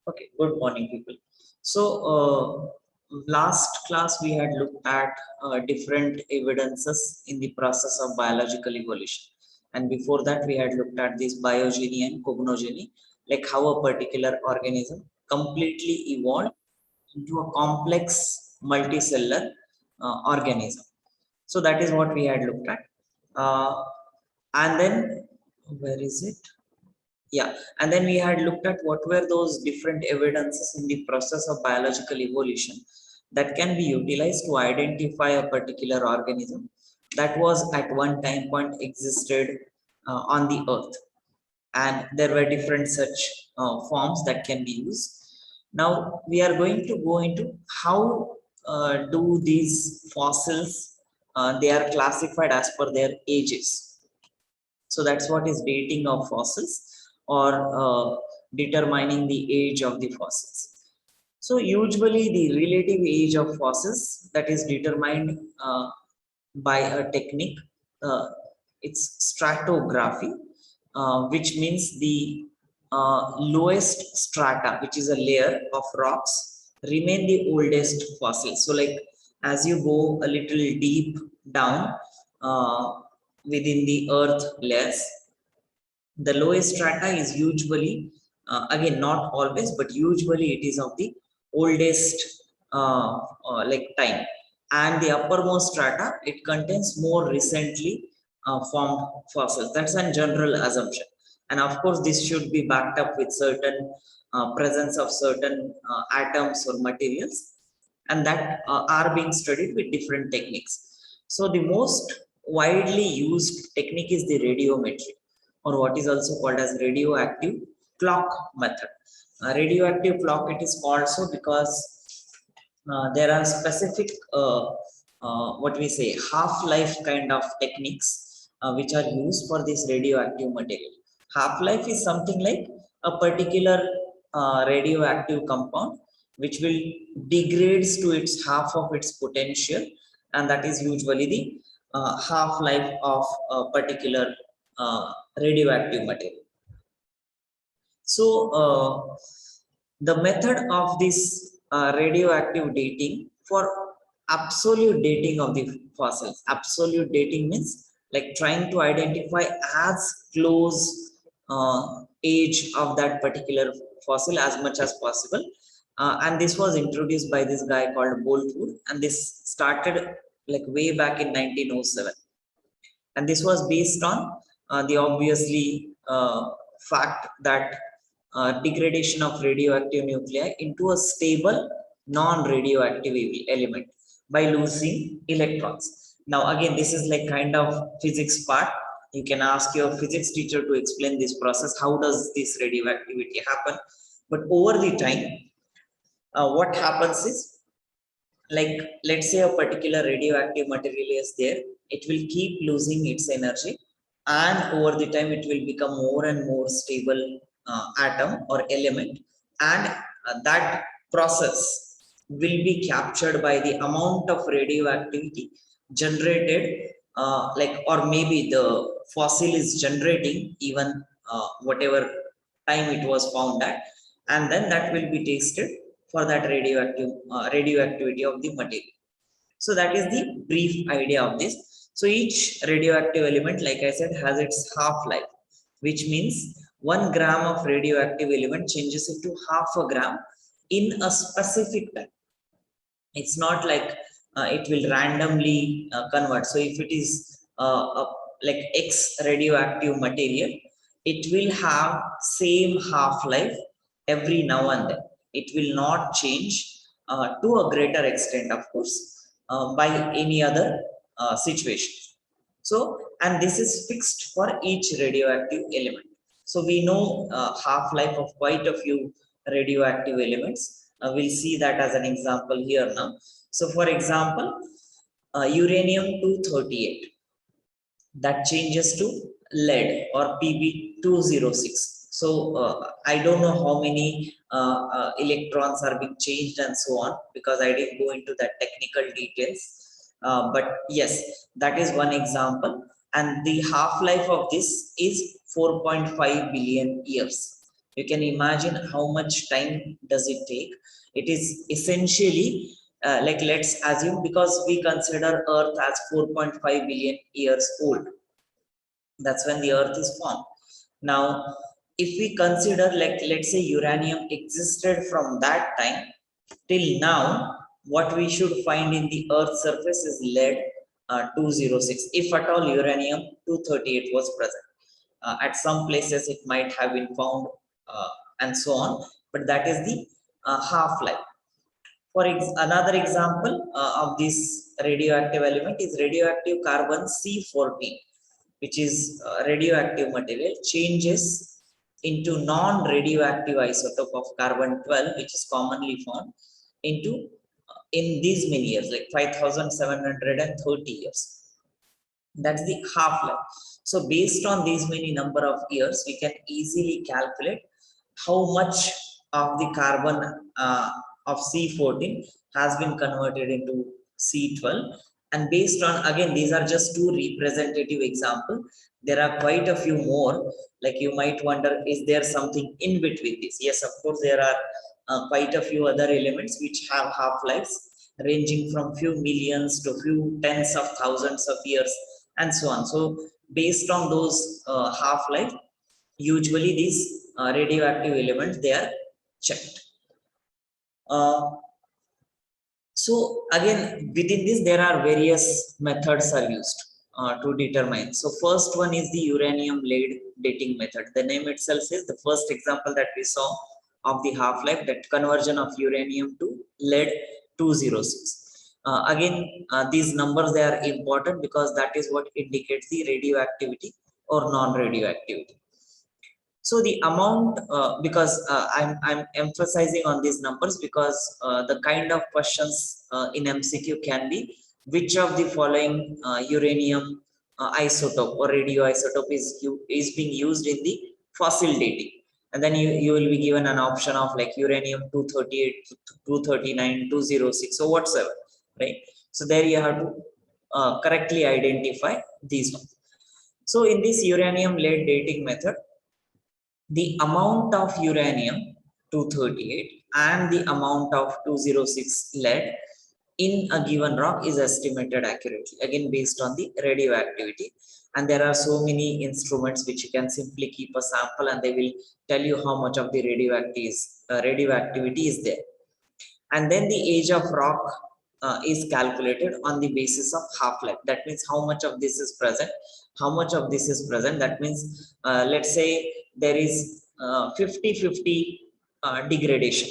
Okay, good morning, people. So, last class we had looked at different evidences in the process of biological evolution, and before that we had looked at this biogeny and cognogeny, like how a particular organism completely evolved into a complex multicellular organism. So that is what we had looked at, and then where is it? Yeah, and then we had looked at what were those different evidences in the process of biological evolution that can be utilized to identify a particular organism that was at one time point existed on the earth, and there were different such forms that can be used. Now we are going to go into how do these fossils they are classified as per their ages. So that's what is dating of fossils, or determining the age of the fossils. So usually the relative age of fossils that is determined by a technique, uh, it's stratigraphy, which means the lowest strata, which is a layer of rocks, remain the oldest fossils. So like as you go a little deep down within the earth layers, the lowest strata is usually, again not always, but usually it is of the oldest like time, and the uppermost strata it contains more recently formed fossils. That's a general assumption, and of course this should be backed up with certain presence of certain atoms or materials, and that are being studied with different techniques. So the most widely used technique is the radiometry, or what is also called as radioactive clock method. Radioactive clock it is called so because there are specific what we say half-life kind of techniques which are used for this radioactive material. Half-life is something like a particular radioactive compound which will degrades to its half of its potential, and that is usually the half-life of a particular radioactive material. So the method of this radioactive dating for absolute dating of the fossils. Absolute dating means like trying to identify as close age of that particular fossil as much as possible. And this was introduced by this guy called Boltwood, and this started like way back in 1907, and this was based on the obviously fact that degradation of radioactive nuclei into a stable non-radioactive element by losing electrons. Now again this is like kind of physics part. You can ask your physics teacher to explain this process, how does this radioactivity happen. But over the time what happens is, like let's say a particular radioactive material is there, it will keep losing its energy, and over the time it will become more and more stable atom or element, and that process will be captured by the amount of radioactivity generated, like or maybe the fossil is generating even whatever time it was found at, and then that will be tasted for that radioactivity of the material. So that is the brief idea of this. So each radioactive element, like I said, has its half-life, which means 1 gram of radioactive element changes into half a gram in a specific time. It's not like it will randomly convert. So if it is like X radioactive material, it will have same half-life every now and then. It will not change to a greater extent, of course, by any other situation. So, and this is fixed for each radioactive element. So we know half-life of quite a few radioactive elements. We'll see that as an example here now. So for example, uranium 238, that changes to lead or Pb206. So I don't know how many electrons are being changed and so on, because I didn't go into that technical details. But yes, that is one example, and the half-life of this is 4.5 billion years. You can imagine how much time does it take. It is essentially like, let's assume, because we consider Earth as 4.5 billion years old. That's when the Earth is formed. Now, if we consider, like, let's say uranium existed from that time till now, what we should find in the Earth's surface is lead 206, if at all uranium 238 was present. At some places it might have been found, uh, and so on, but that is the half-life. Another example of this radioactive element is radioactive carbon C14, which is radioactive material, changes into non-radioactive isotope of carbon 12, which is commonly found into in these many years, like 5,730 years. That's the half-life. So based on these many number of years, we can easily calculate how much of the carbon of C14 has been converted into C12. And based on, again, these are just two representative examples. There are quite a few more. Like, you might wonder, is there something in between this? Yes, of course, there are quite a few other elements which have half-lives ranging from few millions to few tens of thousands of years, and so on. So based on those half-life, usually these radioactive elements, they are checked. So again, within this, there are various methods are used to determine. So first one is the uranium lead dating method. The name itself says, the first example that we saw of the half-life, that conversion of uranium to lead 206. These numbers, they are important because that is what indicates the radioactivity or non-radioactivity. So the amount, because I'm emphasizing on these numbers because the kind of questions in MCQ can be, which of the following uranium isotope or radioisotope is being used in the fossil dating, and then you will be given an option of like uranium 238, 239, 206, so whatsoever, right? So there you have to correctly identify these ones. So in this uranium lead dating method, the amount of uranium 238 and the amount of 206 lead in a given rock is estimated accurately, again based on the radioactivity. And there are so many instruments which you can simply keep a sample and they will tell you how much of the radioactivity is there. And then the age of rock is calculated on the basis of half-life. That means how much of this is present, how much of this is present. That means let's say there is 50-50 degradation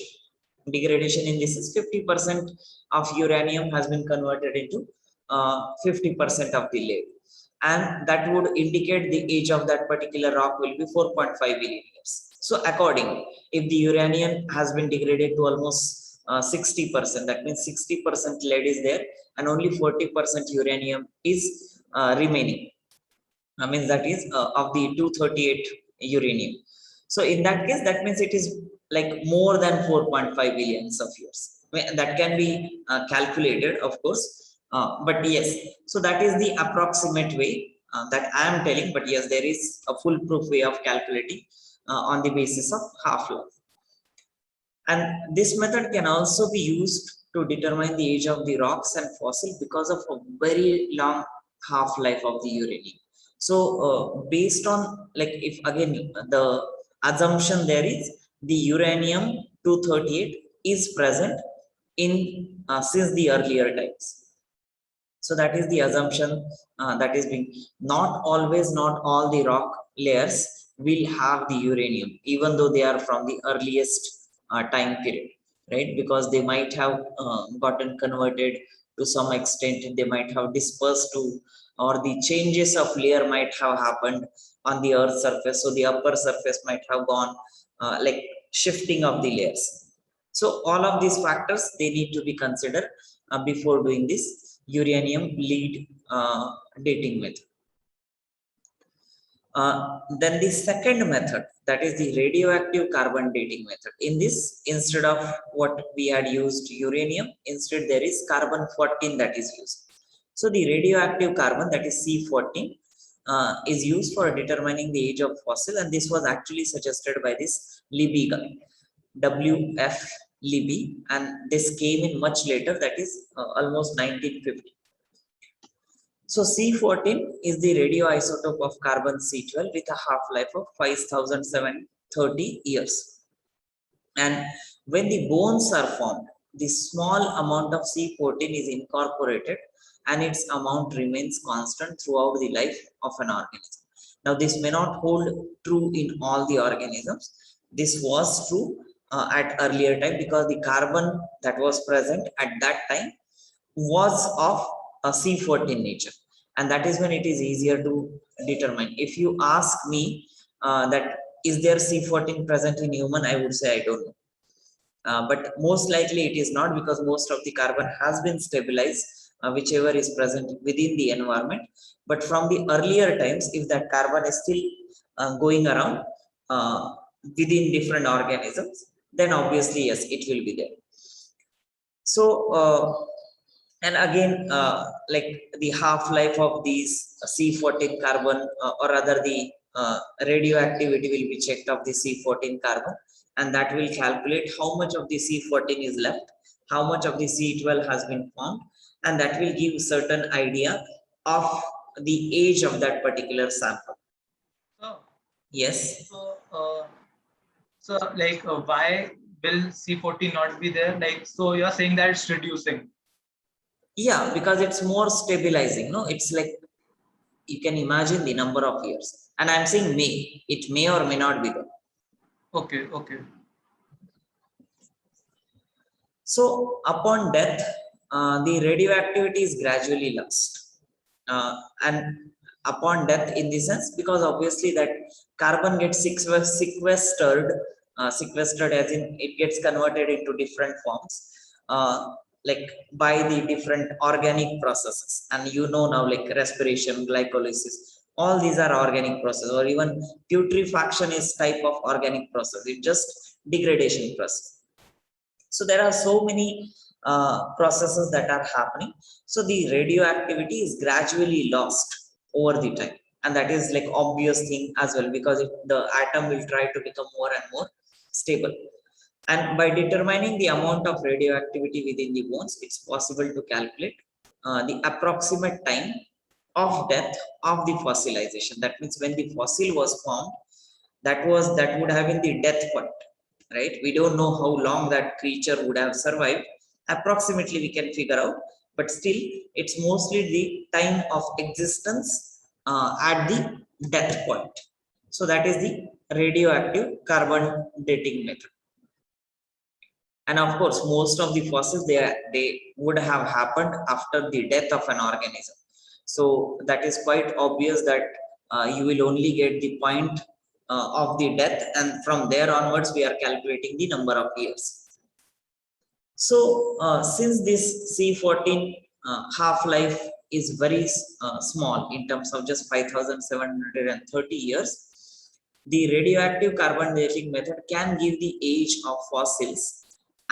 in this is 50% of uranium has been converted into 50% of the lead, and that would indicate the age of that particular rock will be 4.5 billion years. So accordingly, if the uranium has been degraded to almost 60%, that means 60% lead is there and only 40% uranium is remaining. I mean, that is of the 238 uranium. So in that case, that means it is like more than 4.5 billions of years. I mean, that can be calculated, of course, but yes. So that is the approximate way that I am telling. But yes, there is a foolproof way of calculating on the basis of half-life. And this method can also be used to determine the age of the rocks and fossil because of a very long half-life of the uranium. So based on, like, if again the assumption there is the uranium 238 is present in since the earlier times. So that is the assumption that is being, not always, not all the rock layers will have the uranium, even though they are from the earliest time period, right? Because they might have gotten converted to some extent, they might have dispersed to, or the changes of layer might have happened on the earth's surface, so the upper surface might have gone like shifting of the layers. So all of these factors, they need to be considered before doing this uranium lead dating method. Then the second method, that is the radioactive carbon dating method. In this, instead of what we had used uranium, instead there is carbon 14 that is used. So the radioactive carbon, that is C14, is used for determining the age of fossil, and this was actually suggested by this Libby guy, W.F. Libby, and this came in much later, that is almost 1950. So C14 is the radioisotope of carbon C12 with a half-life of 5,730 years. And when the bones are formed, the small amount of C14 is incorporated and its amount remains constant throughout the life of an organism. Now, this may not hold true in all the organisms. This was true at earlier time because the carbon that was present at that time was of a C14 nature, and that is when it is easier to determine. If you ask me that is there C14 present in human, I would say I don't know. But most likely it is not, because most of the carbon has been stabilized, whichever is present within the environment. But from the earlier times, if that carbon is still going around within different organisms, then obviously yes, it will be there. So and again, like the half-life of these C14 carbon, or rather the radioactivity will be checked of the C14 carbon, and that will calculate how much of the C14 is left, how much of the C12 has been formed, and that will give certain idea of the age of that particular sample. So, yes. So like why will C14 not be there? Like, so you're saying that it's reducing. Yeah, because it's more stabilizing. No, it's like you can imagine the number of years, and I'm saying may, it may or may not be there. Okay, okay. So upon death, the radioactivity is gradually lost, and upon death in the sense, because obviously that carbon gets sequestered, sequestered as in it gets converted into different forms, like by the different organic processes, and you know now, like respiration, glycolysis, all these are organic processes, or even putrefaction is type of organic process. It's just degradation process. So there are so many processes that are happening. So the radioactivity is gradually lost over the time, and that is like obvious thing as well, because the atom will try to become more and more stable. And by determining the amount of radioactivity within the bones, it's possible to calculate the approximate time of death of the fossilization. That means when the fossil was formed, that would have been the death point, right? We don't know how long that creature would have survived. Approximately we can figure out, but still it's mostly the time of existence at the death point. So that is the radioactive carbon dating method. And of course, most of the fossils, they would have happened after the death of an organism. So that is quite obvious that you will only get the point of the death, and from there onwards we are calculating the number of years. So since this C14 half-life is very small in terms of just 5,730 years, the radioactive carbon dating method can give the age of fossils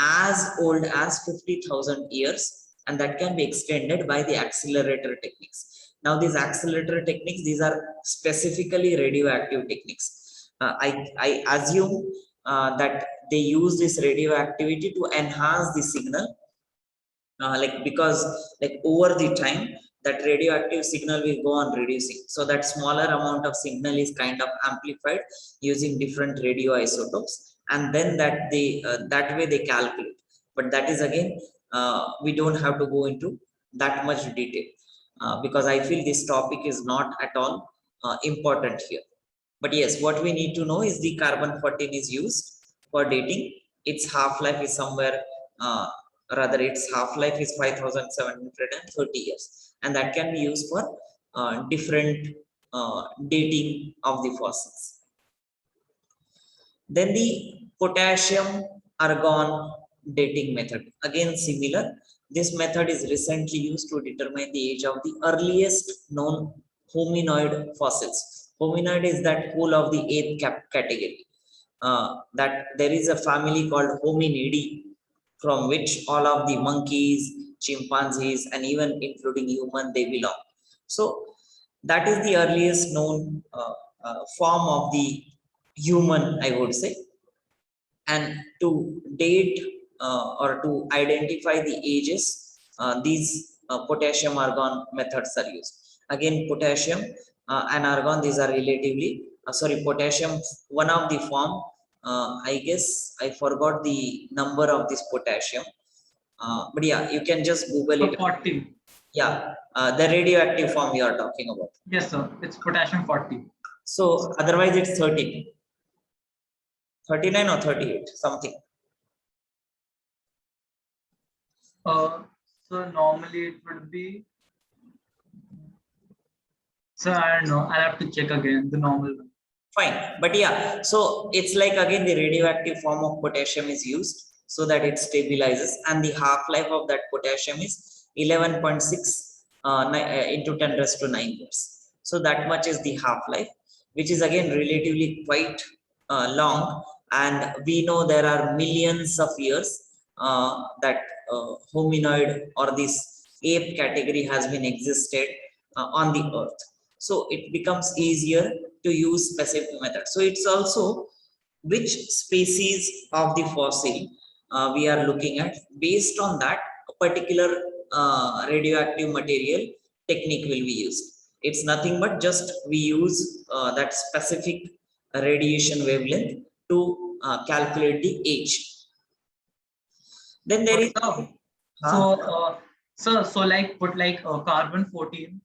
as old as 50,000 years, and that can be extended by the accelerator techniques. Now these accelerator techniques, these are specifically radioactive techniques. I assume that they use this radioactivity to enhance the signal, like because like over the time that radioactive signal will go on reducing, so that smaller amount of signal is kind of amplified using different radioisotopes, and then that way they calculate. But that is again, we don't have to go into that much detail, because I feel this topic is not at all important here. But yes, what we need to know is the carbon 14 is used for dating. Its half-life is somewhere, rather its half-life is 5,730 years, and that can be used for different dating of the fossils. Then the potassium argon dating method, again similar. This method is recently used to determine the age of the earliest known hominoid fossils. Hominoid is that whole of the ape category. That there is a family called Hominidae, from which all of the monkeys, chimpanzees, and even including human, they belong. So That is the earliest known form of the human, I would say. And to date or to identify the ages, these potassium argon methods are used. Again, potassium and argon, these are relatively, sorry, potassium, one of the form, I guess I forgot the number of this potassium, but yeah, you can just Google it. 40. Yeah, the radioactive form you are talking about. Yes, sir. It's potassium 40. So otherwise it's 13, 39 or 38, something. So normally it would be. So I don't know. I'll have to check again the normal one. Fine, but yeah, so it's like again the radioactive form of potassium is used so that it stabilizes, and the half-life of that potassium is 11.6 into 10 raised to 9 years. So that much is the half-life, which is again relatively quite long, and we know there are millions of years that hominoid or this ape category has been existed on the earth. So it becomes easier to use specific method. So it's also which species of the fossil we are looking at. Based on that, a particular radioactive material technique will be used. It's nothing but just we use that specific radiation wavelength to calculate the age. Then there is So like put like carbon 14,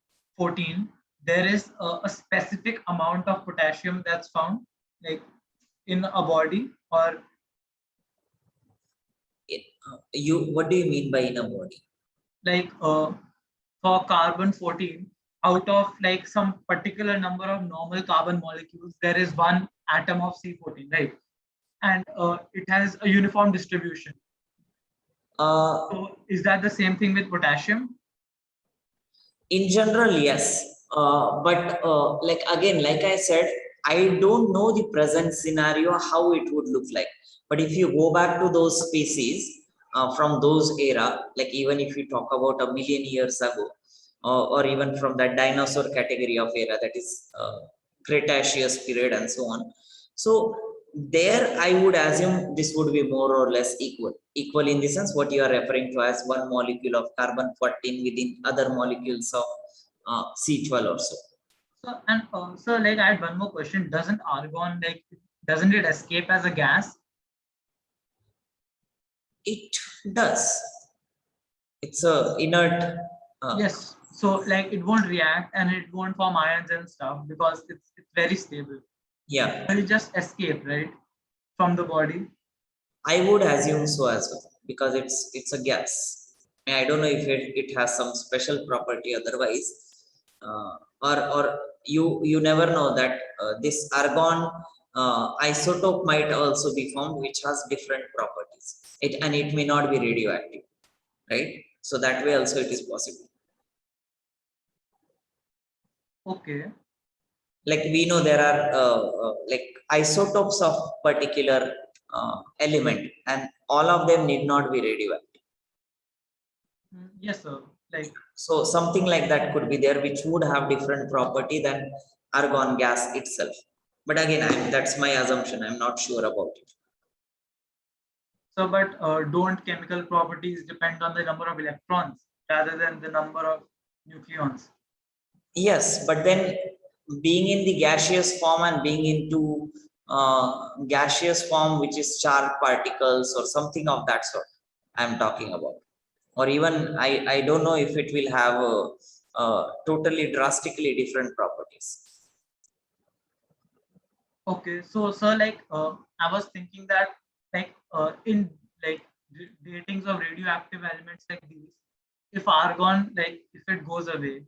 there is a specific amount of potassium that's found like in a body, or you, what do you mean by in a body? like for carbon 14, out of like some particular number of normal carbon molecules, there is one atom of C14, right? And it has a uniform distribution. So is that the same thing with potassium? In general, yes. But like again, like I said, I don't know the present scenario, how it would look like. But if you go back to those species from those era, like even if you talk about a million years ago, or even from that dinosaur category of era, that is Cretaceous period and so on. So there I would assume this would be more or less equal in the sense what you are referring to as one molecule of carbon 14 within other molecules of C12 or so. So and so like I had one more question. Doesn't argon doesn't it escape as a gas? It does. It's a inert. Yes. So like it won't react and it won't form ions and stuff because it's very stable. Yeah. But it just escape, right, from the body. I would assume so as well because it's a gas. I don't know if it has some special property otherwise, or you never know that this argon isotope might also be found which has different properties. It may not be radioactive, right? So that way also it is possible. Okay. Like we know there are like isotopes of particular element, and all of them need not be radioactive. Yes, sir. Like so something like that could be there which would have different property than argon gas itself, but again that's my assumption, I'm not sure about it. so, but don't chemical properties depend on the number of electrons rather than the number of nucleons? Yes, but then being in the gaseous form and being into gaseous form which is charged particles or something of that sort I'm talking about, or even I don't know if it will have a totally drastically different properties. Okay, so sir, like I was thinking that like in like datings of radioactive elements like these, if argon if it goes away,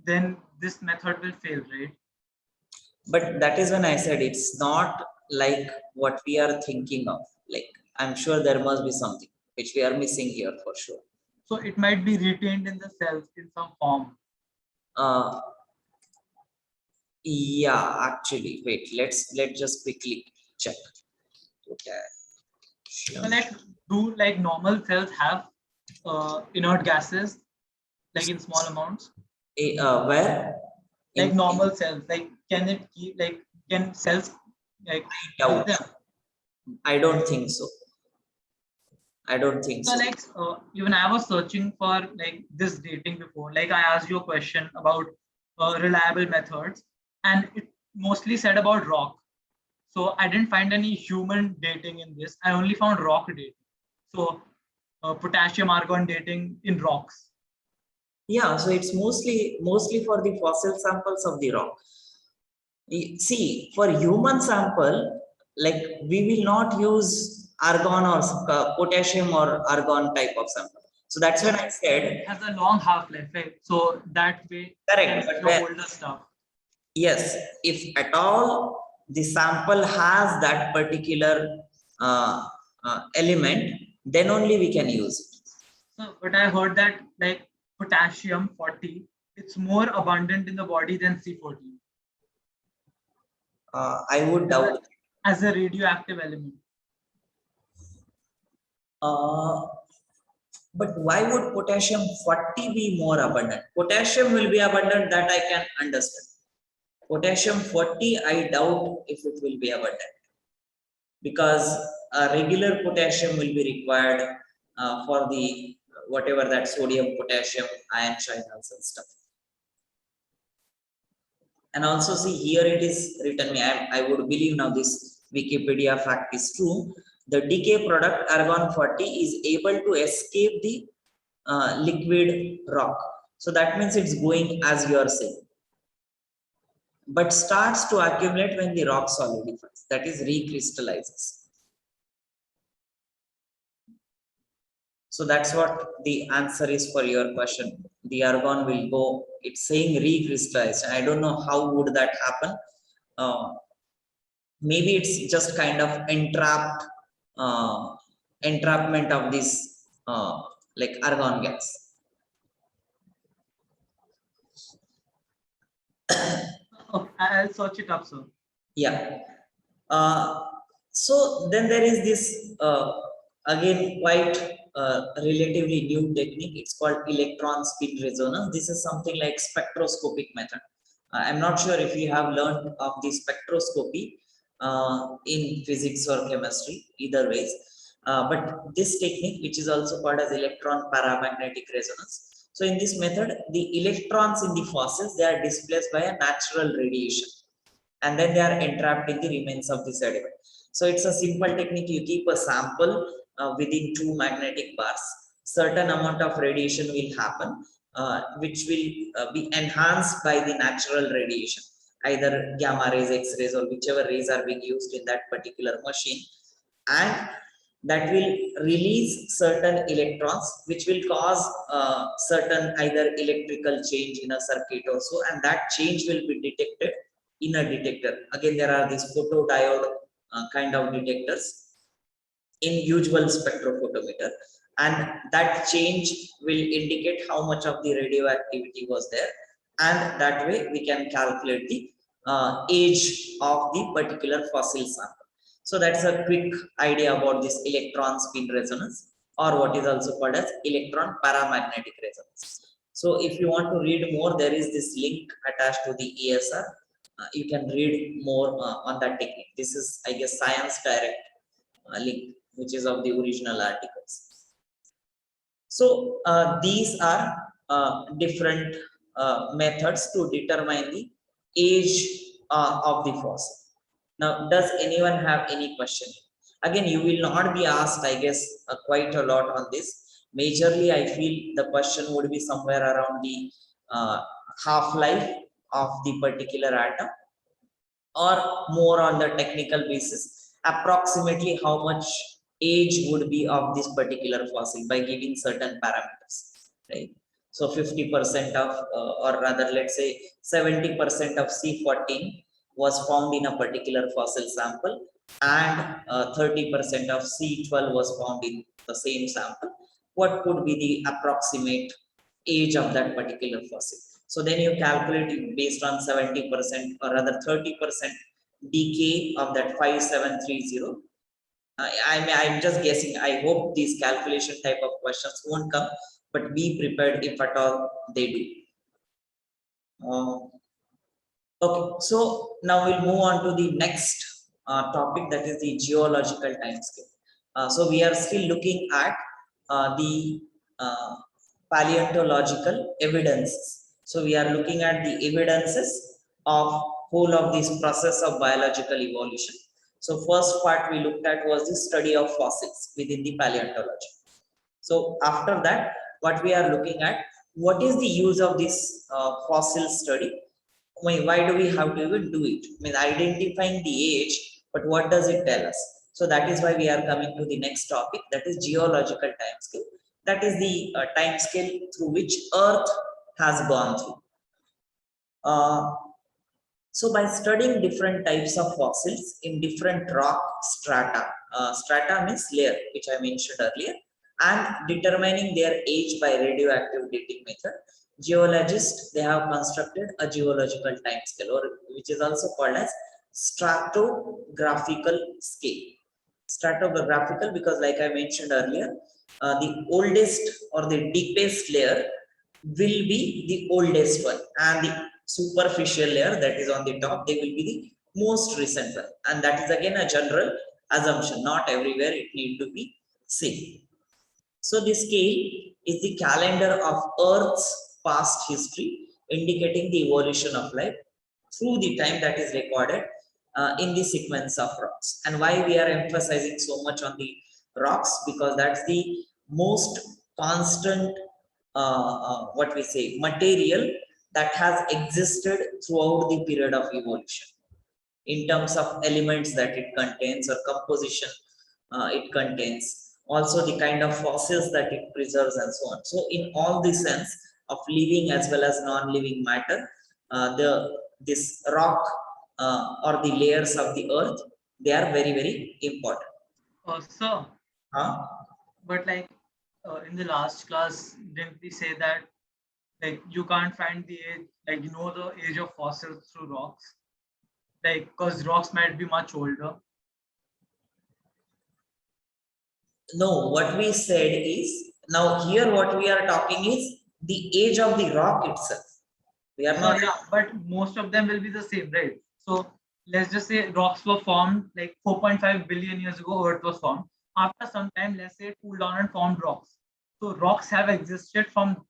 then this method will fail, right? But that is when I said it's not like what we are thinking of. Like I'm sure there must be something which we are missing here for sure. So it might be retained in the cells in some form. Yeah, actually, wait. Let's just quickly check. Okay. So like, do like normal cells have inert gases, like in small amounts? Where? Like normal cells, like can it keep, like can cells like keep Doubt. them? I don't think so. I don't think So so. like even I was searching for like this dating before. Like I asked you a question about reliable methods, and it mostly said about rock. So I didn't find any human dating in this. I only found rock dating. So potassium argon dating in rocks. Yeah, so it's mostly for the fossil samples of the rock. See, for human sample, like we will not use argon or potassium or argon type of sample. So that's when I said, It has a long half-life, right? So that way correct, can but the older stuff. yes, if at all the sample has that particular element, then only we can use it. So, but I heard that like potassium 40, it's more abundant in the body than C14 I would doubt. as a radioactive element. Uh, but why would potassium 40 be more abundant? Potassium will be abundant, that I can understand. Potassium 40, I doubt if it will be abundant, because regular potassium will be required for the whatever that sodium, potassium, ion channels and stuff. And also see here it is written, I would believe now this Wikipedia fact is true. The decay product argon 40 is able to escape the liquid rock. So that means it's going as you are saying, but starts to accumulate when the rock solidifies, that is recrystallizes. So that's what the answer is for your question. The argon will go, it's saying recrystallized. I don't know how would that happen. Maybe it's just kind of entrapment of this like argon gas. Okay, I'll search it up, sir. Yeah. So then there is this again quite relatively new technique. It's called electron spin resonance. This is something like spectroscopic method. I'm not sure if you have learned of the spectroscopy in physics or chemistry, either ways. But this technique, which is also called as electron paramagnetic resonance. So in this method, the electrons in the fossils, they are displaced by a natural radiation, and then they are entrapped in the remains of the sediment. So it's a simple technique. You keep a sample within two magnetic bars. Certain amount of radiation will happen, which will be enhanced by the natural radiation, either gamma rays, X-rays, or whichever rays are being used in that particular machine. And that will release certain electrons, which will cause certain either electrical change in a circuit or so, and that change will be detected in a detector. Again, there are these photodiode kind of detectors in usual spectrophotometer, and that change will indicate how much of the radioactivity was there, and that way we can calculate the age of the particular fossil sample. So that's a quick idea about this electron spin resonance, or what is also called as electron paramagnetic resonance. So if you want to read more, there is this link attached to the ESR. You can read more on that technique. This is, I guess, Science Direct link, which is of the original articles. So these are different methods to determine the age of the fossil. Now, does anyone have any question? Again, you will not be asked, I guess, quite a lot on this. Majorly, I feel the question would be somewhere around the half-life of the particular atom, or more on the technical basis, approximately how much age would be of this particular fossil by giving certain parameters, right? So 50% of, or rather, let's say 70% of C14 was found in a particular fossil sample, and 30% of C12 was found in the same sample. What could be the approximate age of that particular fossil? So then you calculate it based on 70% or rather 30% decay of that 5730. I'm just guessing. I hope these calculation type of questions won't come, but be prepared if at all they do. Uh, okay, so now we'll move on to the next topic, that is the geological time scale. So we are still looking at the uh, paleontological evidences. So we are looking at the evidences of whole of this process of biological evolution. So first part we looked at was the study of fossils within the paleontology. So after that, what we are looking at, what is the use of this fossil study? Why do we have to even do it? I mean, identifying the age, but what does it tell us? So that is why we are coming to the next topic, that is geological time scale. That is the time scale through which Earth has gone through. Uh, so by studying different types of fossils in different rock strata, strata means layer, which I mentioned earlier, and determining their age by radioactive dating method, geologists, they have constructed a geological time scale, or which is also called as stratigraphical scale. Stratigraphical because, like I mentioned earlier, the oldest or the deepest layer will be the oldest one, and the superficial layer that is on the top, they will be the most recent one, and that is again a general assumption, not everywhere it need to be same. So this scale is the calendar of Earth's past history, indicating the evolution of life through the time that is recorded in the sequence of rocks. And why we are emphasizing so much on the rocks? Because that's the most constant, what we say, material that has existed throughout the period of evolution in terms of elements that it contains or composition it contains, also the kind of fossils that it preserves and so on. So in all the sense of living as well as non-living matter, this rock or the layers of the earth, they are very, very important. So, Huh? but like in the last class, didn't we say that like you can't find the age, like you know the age of fossils through rocks, like because rocks might be much older. No, what we said is, now here what we are talking is the age of the rock itself. We are So not. yeah, but most of them will be the same, right? So let's just say rocks were formed like 4.5 billion years ago, Earth was formed. After some time, let's say it cooled down and formed rocks. So rocks have existed from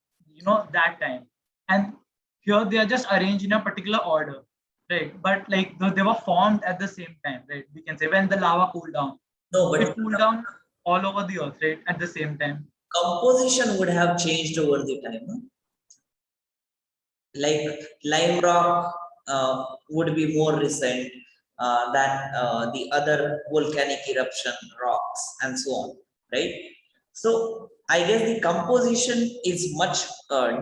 that time, and here they are just arranged in a particular order, right? But like they were formed at the same time, right? We can say when the lava cooled down, No, it but cooled down all over the Earth, right? At the same time. composition would have changed over the time. No? Like lime rock would be more recent than the other volcanic eruption rocks and so on, right? So I guess the composition is much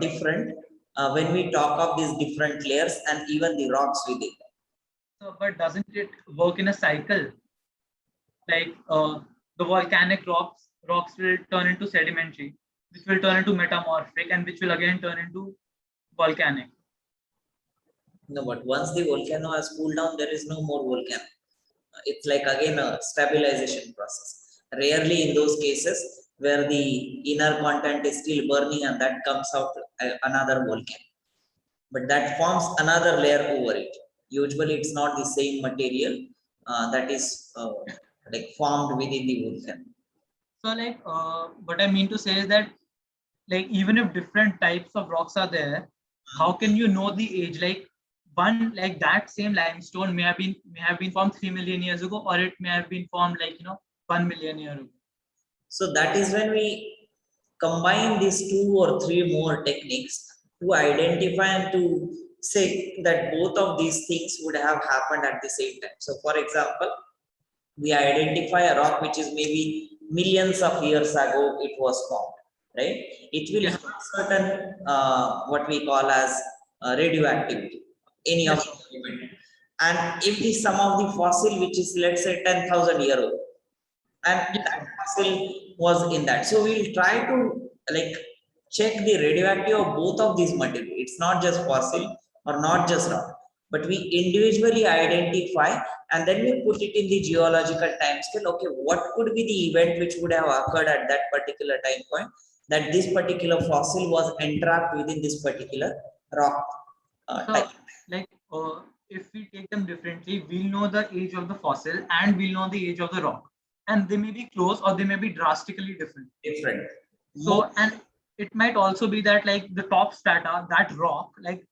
different when we talk of these different layers and even the rocks within. So, but doesn't it work in a cycle? Like the volcanic rocks will turn into sedimentary, which will turn into metamorphic, and which will again turn into volcanic. No, but once the volcano has cooled down, there is no more volcano. It's like again a stabilization process. Rarely in those cases where the inner content is still burning and that comes out another volcano. But that forms another layer over it. Usually it's not the same material that is like formed within the volcano. So, like, what I mean to say is that, like, even if different types of rocks are there, how can you know the age? Like, one like that same limestone may have been formed 3 million years ago, or it may have been formed like 1 million years ago. So that is when we combine these two or three more techniques to identify and to say that both of these things would have happened at the same time. So for example, we identify a rock which is maybe millions of years ago it was formed, right? It will Yes. have certain what we call as radioactivity, any of Yes. the element. And if the sum of the fossil which is, let's say, 10,000 year old, and Yes. that fossil was in that, so we'll try to like check the radioactivity of both of these materials. It's not just fossil or not just rock, but we individually identify and then we put it in the geological time scale. Okay, what could be the event which would have occurred at that particular time point that this particular fossil was entrapped within this particular rock? type. So, like, if we take them differently, we'll know the age of the fossil and we'll know the age of the rock. And they may be close or they may be drastically different. Different. So, and it might also be that, like, the top strata, that rock, like,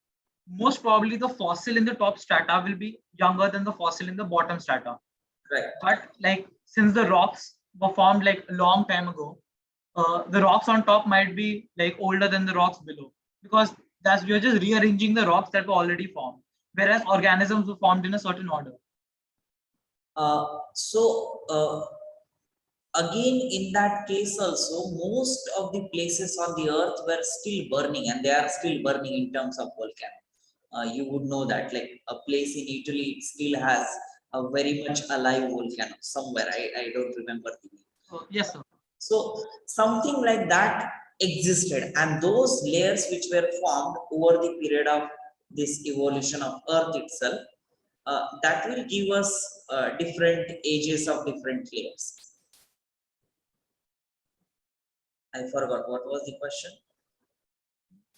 most probably the fossil in the top strata will be younger than the fossil in the bottom strata. Right. But, like, since the rocks were formed like a long time ago, the rocks on top might be like older than the rocks below, because that's we are just rearranging the rocks that were already formed, whereas organisms were formed in a certain order. So again, in that case also, most of the places on the earth were still burning, and they are still burning in terms of volcano. You would know that, like a place in Italy still has a very much alive volcano somewhere. I don't remember the name. Yes, sir. So something like that existed, and those layers which were formed over the period of this evolution of earth itself, that will give us different ages of different layers. I forgot what was the question.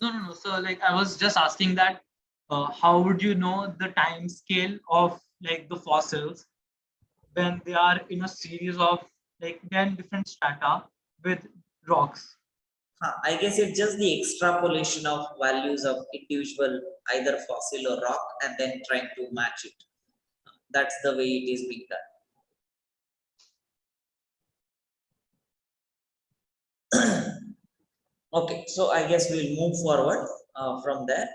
No. So, like, I was just asking that, how would you know the time scale of like the fossils when they are in a series of like 10 different strata with rocks? I guess it's just the extrapolation of values of individual either fossil or rock and then trying to match it. That's the way it is being done. Okay, so I guess we'll move forward from there.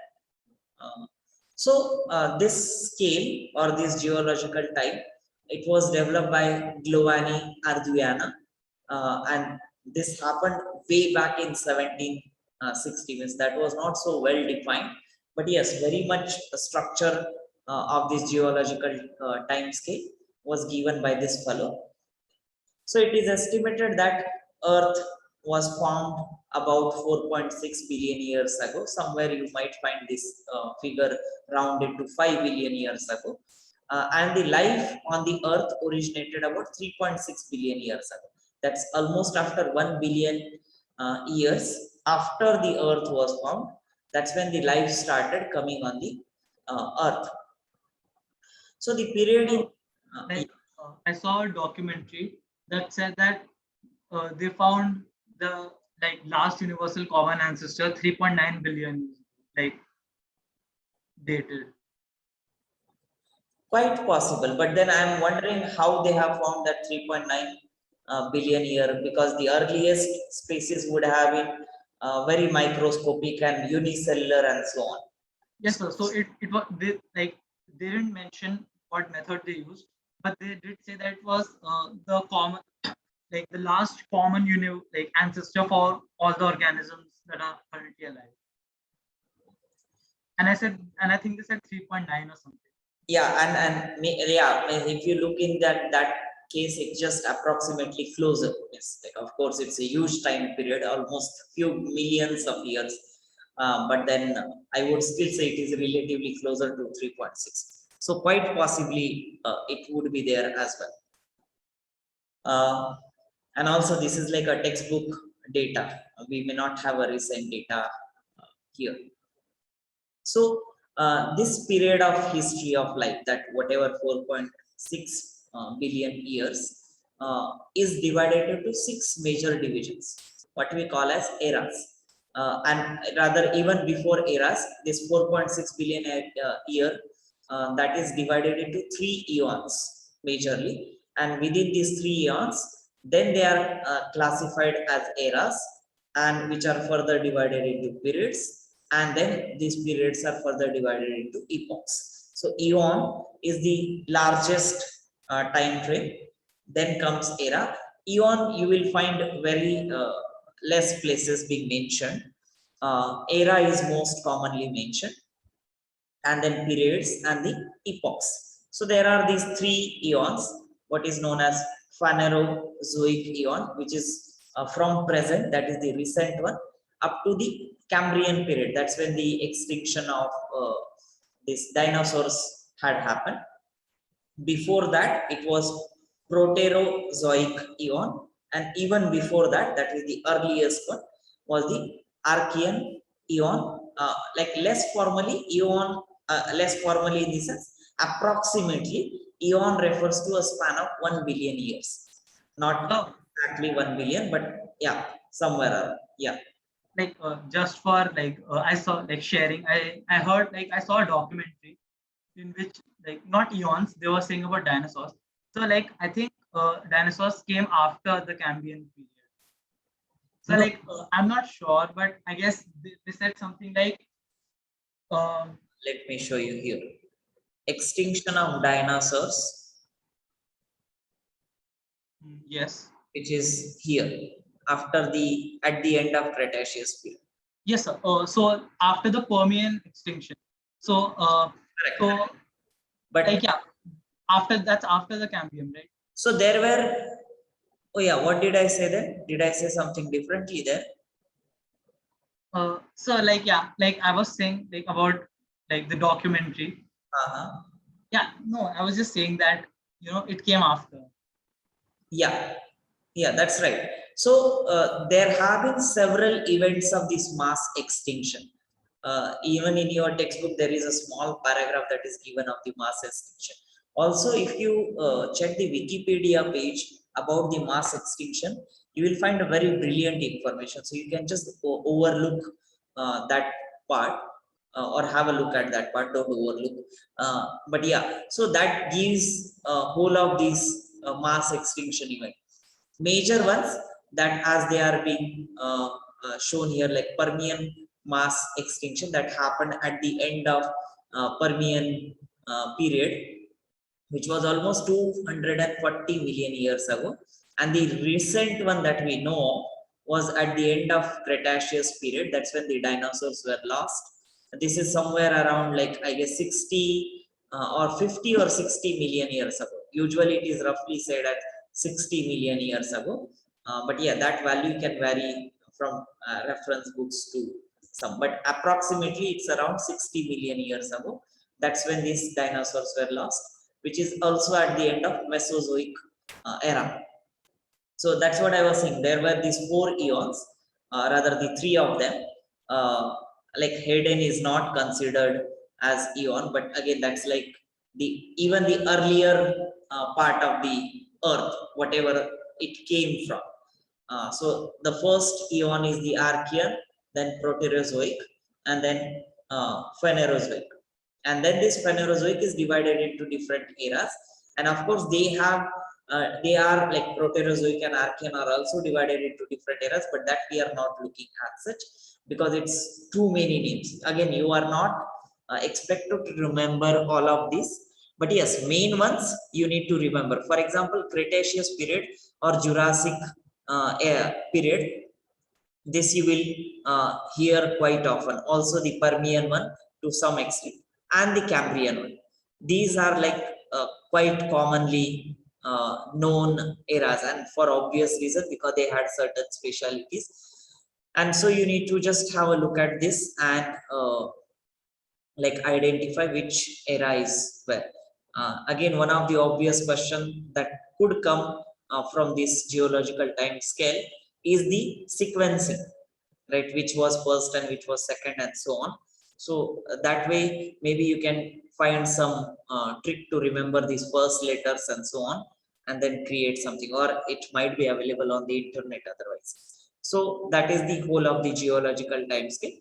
This scale or this geological type, it was developed by Giovanni Arduino, and this happened way back in 1760. That was not so well defined, but yes, very much a structure of this geological time scale was given by this fellow. So it is estimated that Earth was formed about 4.6 billion years ago. Somewhere you might find this figure rounded to 5 billion years ago. And the life on the Earth originated about 3.6 billion years ago. That's almost after 1 billion years after the Earth was formed. That's when the life started coming on the Earth. So the period in I saw a documentary that said that they found the like last universal common ancestor 3.9 billion like dated. Quite possible, but then I'm wondering how they have found that 3.9 billion year, because the earliest species would have been very microscopic and unicellular and so on. Yes, sir. So it was they didn't mention what method they used, but they did say that it was the common like the last common ancestor for all the organisms that are currently alive. And I think they said 3.9 or something. Yeah, and if you look in that case, it's just approximately closer. Yes, like of course it's a huge time period, almost few millions of years. But then I would still say it is relatively closer to 3.6. So quite possibly it would be there as well. And also this is like a textbook data. We may not have a recent data here. So this period of history of life, that whatever 4.6 billion years, is divided into 6 major divisions, what we call as eras. And rather, even before eras, this 4.6 billion year, that is divided into 3 eons majorly. And within these 3 eons, then they are classified as eras, and which are further divided into periods, and then these periods are further divided into epochs. So eon is the largest time frame, then comes era. Eon you will find very less places being mentioned. Era is most commonly mentioned, and then periods and the epochs. So there are these 3 eons, what is known as Phanerozoic eon, which is from present, that is the recent one, up to the Cambrian period. That's when the extinction of these dinosaurs had happened. Before that, it was Proterozoic eon, and even before that, that is the earliest one, was the Archean eon, like less formally, eon, less formally in the sense, approximately, eon refers to a span of 1 billion years. Not So, exactly 1 billion, but yeah, somewhere around. Yeah. like just for like I saw like sharing, I heard like I saw a documentary in which like not eons they were saying about dinosaurs. So like I think dinosaurs came after the Cambrian period. So No, like I'm not sure, but I guess they said something like um, let me show you here. Extinction of dinosaurs, yes, which is here after the at the end of Cretaceous period. yes, sir. So after the Permian extinction, so Correct. so like But yeah, after that's after the Cambrian, right? so there were, oh yeah, what did I say then? Did I say something differently there? So like yeah, like I was saying like about like the documentary. Uh-huh. Yeah, no, I was just saying that it came after. Yeah, yeah, that's right. So there have been several events of this mass extinction. Even in your textbook, there is a small paragraph that is given of the mass extinction. Also, if you check the Wikipedia page about the mass extinction, you will find a very brilliant information. So you can just overlook that part or have a look at that part. Don't overlook. But yeah, so that gives whole of these mass extinction event. Major ones that as they are being shown here, like Permian mass extinction that happened at the end of Permian period, which was almost 240 million years ago. And the recent one that we know was at the end of Cretaceous period. That's when the dinosaurs were lost. This is somewhere around like, I guess, 60 or 50 or 60 million years ago. Usually it is roughly said at 60 million years ago. But yeah, that value can vary from reference books to some, but approximately it's around 60 million years ago. That's when these dinosaurs were lost, which is also at the end of Mesozoic era. So that's what I was saying. There were these 4 eons, rather the 3 of them. Uh, like Hayden is not considered as eon, but again, that's like the even the earlier part of the Earth, whatever it came from. So the first eon is the Archean, then Proterozoic, and then Phanerozoic. And then this Phanerozoic is divided into different eras. And of course, they are like Proterozoic and Archean are also divided into different eras, but that we are not looking at such because it's too many names. Again, you are not expected to remember all of these. But yes, main ones you need to remember. For example, Cretaceous period or Jurassic period, this you will hear quite often. Also the Permian one to some extent, and the Cambrian one. These are like quite commonly known eras, and for obvious reason because they had certain specialities. And so you need to just have a look at this and like identify which era is where. Again, one of the obvious question that could come from this geological time scale is the sequencing, right? Which was first and which was second and so on. So that way, maybe you can find some trick to remember these first letters and so on, and then create something, or it might be available on the internet otherwise. So that is the whole of the geological time scale.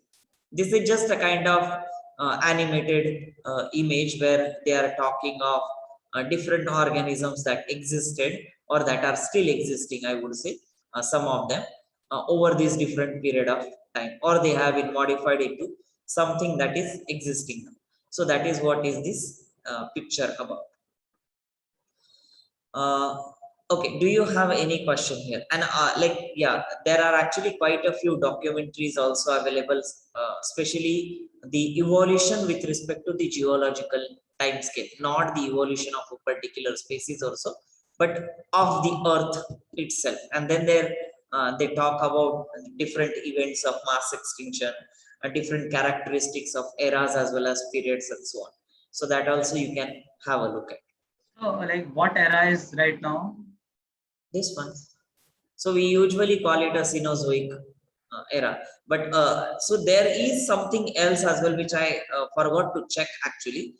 This is just a kind of animated image where they are talking of different organisms that existed or that are still existing, I would say, some of them over this different period of time, or they have been modified into something that is existing now. So that is what is this picture about. uh, okay, do you have any question here? And like, yeah, there are actually quite a few documentaries also available, especially the evolution with respect to the geological time scale, not the evolution of a particular species also, but of the earth itself. And then there they talk about different events of mass extinction, different characteristics of eras as well as periods and so on. So that also you can have a look at So like what era is right now? this one. So we usually call it a Cenozoic. era. But so there is something else as well which I forgot to check actually.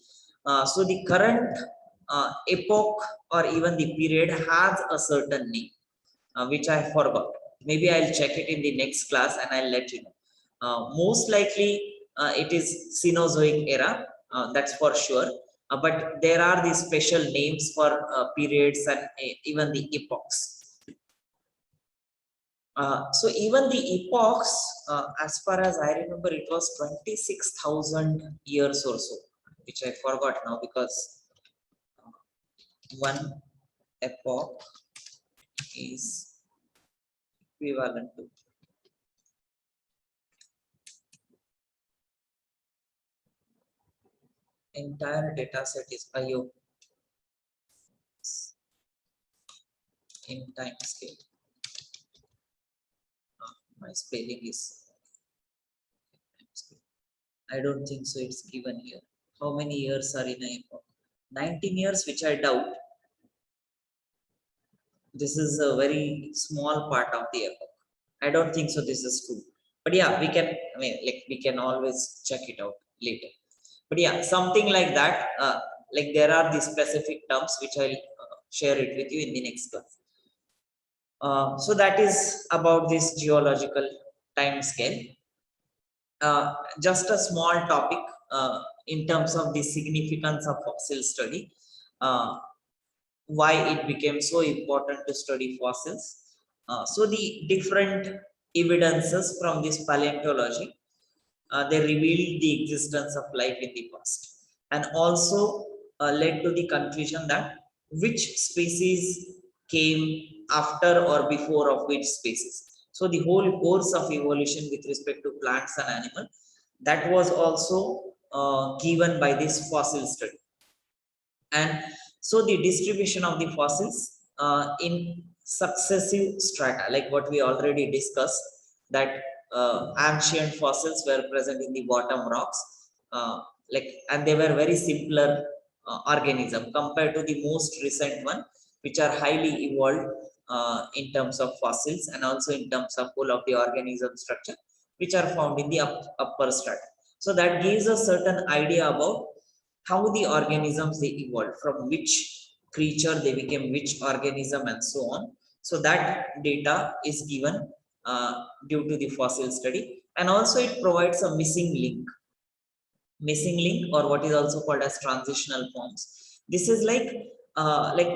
So the current epoch or even the period has a certain name which I forgot. Maybe I'll check it in the next class and I'll let you know. Most likely it is Cenozoic era, that's for sure. But there are these special names for periods and even the epochs. So even the epochs, as far as I remember, it was 26,000 years or so, which I forgot now because one epoch is equivalent to entire data set is IO in time scale. My spelling is, I don't think so it's given here. How many years are in a epoch? 19 years, which I doubt. This is a very small part of the epoch. I don't think so this is true. But yeah, we can, I mean, like we can always check it out later. But yeah, something like that. Like there are the specific terms which I'll share it with you in the next class. So that is about this geological time scale. Just a small topic in terms of the significance of fossil study, why it became so important to study fossils. So the different evidences from this paleontology, they revealed the existence of life in the past and also led to the conclusion that which species came after or before of which species. So the whole course of evolution with respect to plants and animals, that was also given by this fossil study. And so the distribution of the fossils in successive strata, like what we already discussed, that ancient fossils were present in the bottom rocks, and they were very simpler organism compared to the most recent one, which are highly evolved in terms of fossils and also in terms of whole of the organism structure, which are found in the upper strata. So that gives a certain idea about how the organisms they evolved, from which creature they became which organism and so on. So that data is given due to the fossil study, and also it provides a missing link or what is also called as transitional forms. This is like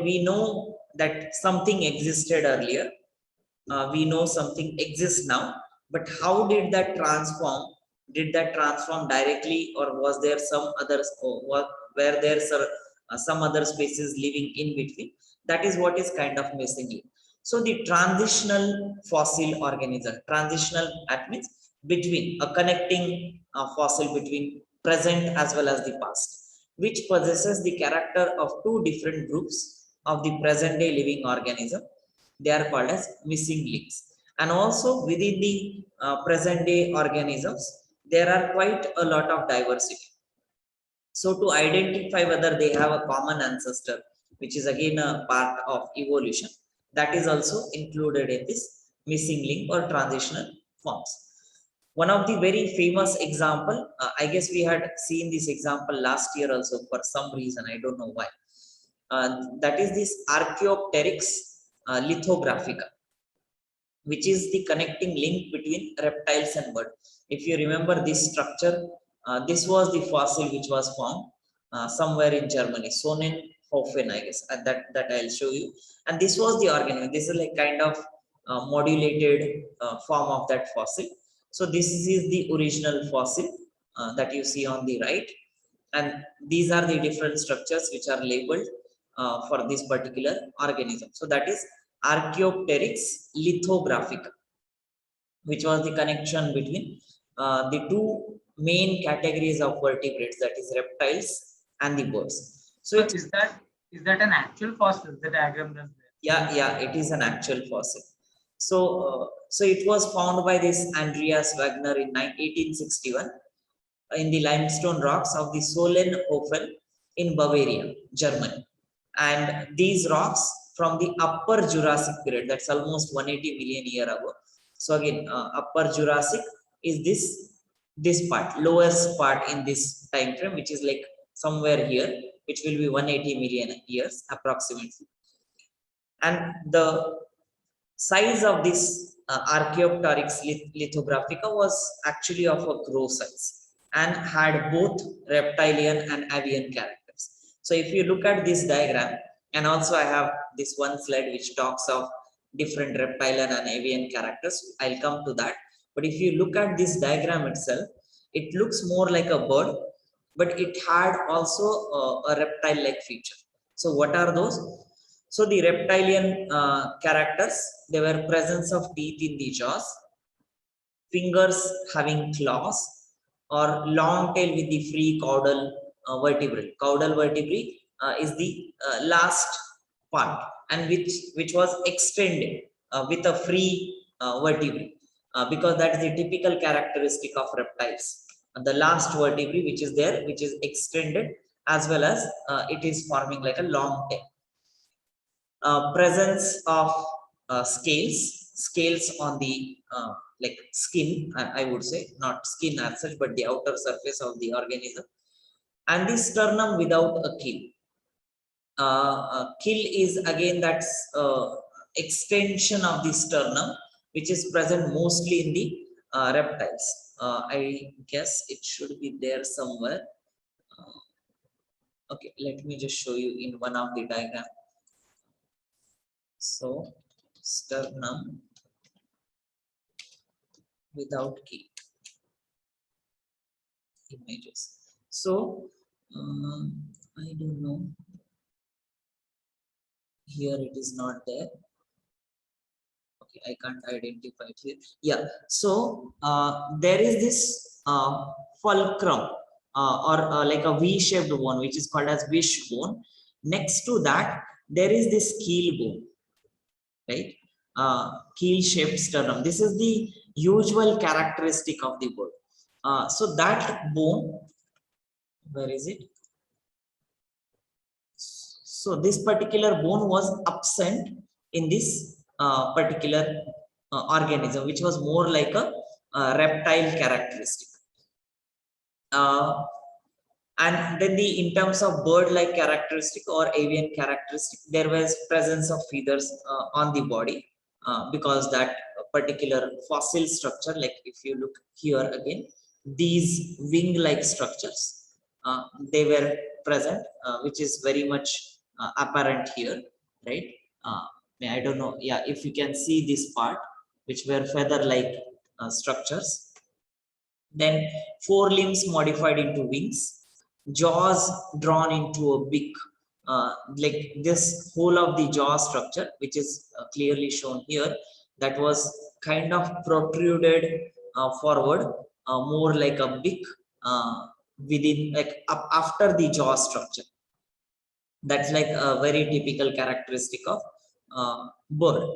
we know that something existed earlier, we know something exists now, but how did that transform? Did that transform directly, or was there some others, or were there some other species living in between? That is what is kind of missing link. So the transitional fossil organism, transitional, that means between a connecting fossil between present as well as the past, which possesses the character of two different groups of the present day living organism. They are called as missing links. And also within the present day organisms, there are quite a lot of diversity. So to identify whether they have a common ancestor, which is again a part of evolution, that is also included in this missing link or transitional forms. One of the very famous example, I guess we had seen this example last year also for some reason, I don't know why. That is this Archaeopteryx lithographica, which is the connecting link between reptiles and bird. If you remember this structure, this was the fossil which was found somewhere in Germany, Sonnenhofen, I guess, that I'll show you. And this was the organism. This is like kind of modulated form of that fossil. So this is the original fossil that you see on the right. And these are the different structures which are labeled for this particular organism. So that is Archaeopteryx lithographica, which was the connection between the two main categories of vertebrates, that is reptiles and the birds. So is that an actual fossil? The diagram does there? Yeah, it is an actual fossil. So so it was found by this Andreas Wagner in 1861 in the limestone rocks of the Solnhofen in Bavaria, Germany. And these rocks from the upper Jurassic period, that's almost 180 million years ago, So again, Upper Jurassic is this part, lowest part in this time frame, which is like somewhere here, which will be 180 million years approximately. And the size of this Archaeopteryx lithographica was actually of a grow size and had both reptilian and avian characters. So if you look at this diagram, and also I have this one slide which talks of different reptilian and avian characters. I'll come to that. But if you look at this diagram itself, it looks more like a bird, but it had also a reptile-like feature. So what are those? So the reptilian characters, there were presence of teeth in the jaws, fingers having claws, or long tail with the free caudal vertebrae. Caudal vertebrae is the last part, and which was extended with a free vertebrae, because that is the typical characteristic of reptiles. The last vertebrae which is there, which is extended, as well as it is forming like a long tail. Presence of scales on the like skin, I would say, not skin as such, but the outer surface of the organism, and the sternum without a keel. Keel is again that's extension of the sternum, which is present mostly in the reptiles. I guess it should be there somewhere. Okay, let me just show you in one of the diagram. So sternum without keel images. So I don't know. Here it is not there. Okay, I can't identify it here. Yeah. So there is this fulcrum or like a V-shaped bone, which is called as wishbone. Next to that, there is this keel bone, right? Keel-shaped sternum. This is the usual characteristic of the bird. So that bone, where is it? So this particular bone was absent in this particular organism, which was more like a reptile characteristic. And then in terms of bird-like characteristic or avian characteristic, there was presence of feathers on the body, because that particular fossil structure, like if you look here again, these wing-like structures, they were present, which is very much apparent here, right? I don't know, yeah, if you can see this part, which were feather-like structures. Then forelimbs modified into wings, jaws drawn into a beak, like this whole of the jaw structure, which is clearly shown here, that was kind of protruded forward, more like a beak within, like up after the jaw structure. That's like a very typical characteristic of bird.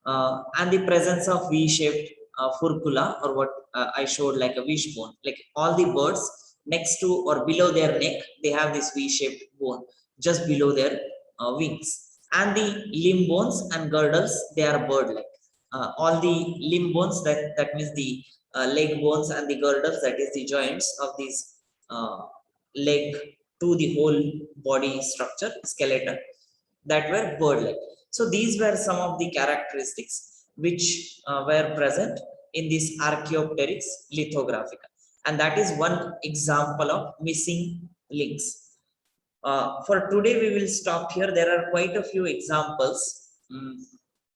And the presence of V-shaped furcula, or what I showed like a wishbone. Like all the birds next to or below their neck, they have this V-shaped bone just below their wings. And the limb bones and girdles, they are bird-like. All the limb bones, that means the leg bones, and the girdles, that is the joints of these leg to the whole body structure, skeleton, that were bird-like. So these were some of the characteristics which were present in this Archaeopteryx lithographica, and that is one example of missing links. For today, we will stop here. There are quite a few examples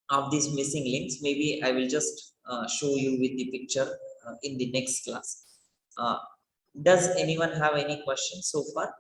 of these missing links. Maybe I will just show you with the picture in the next class. Does anyone have any questions so far?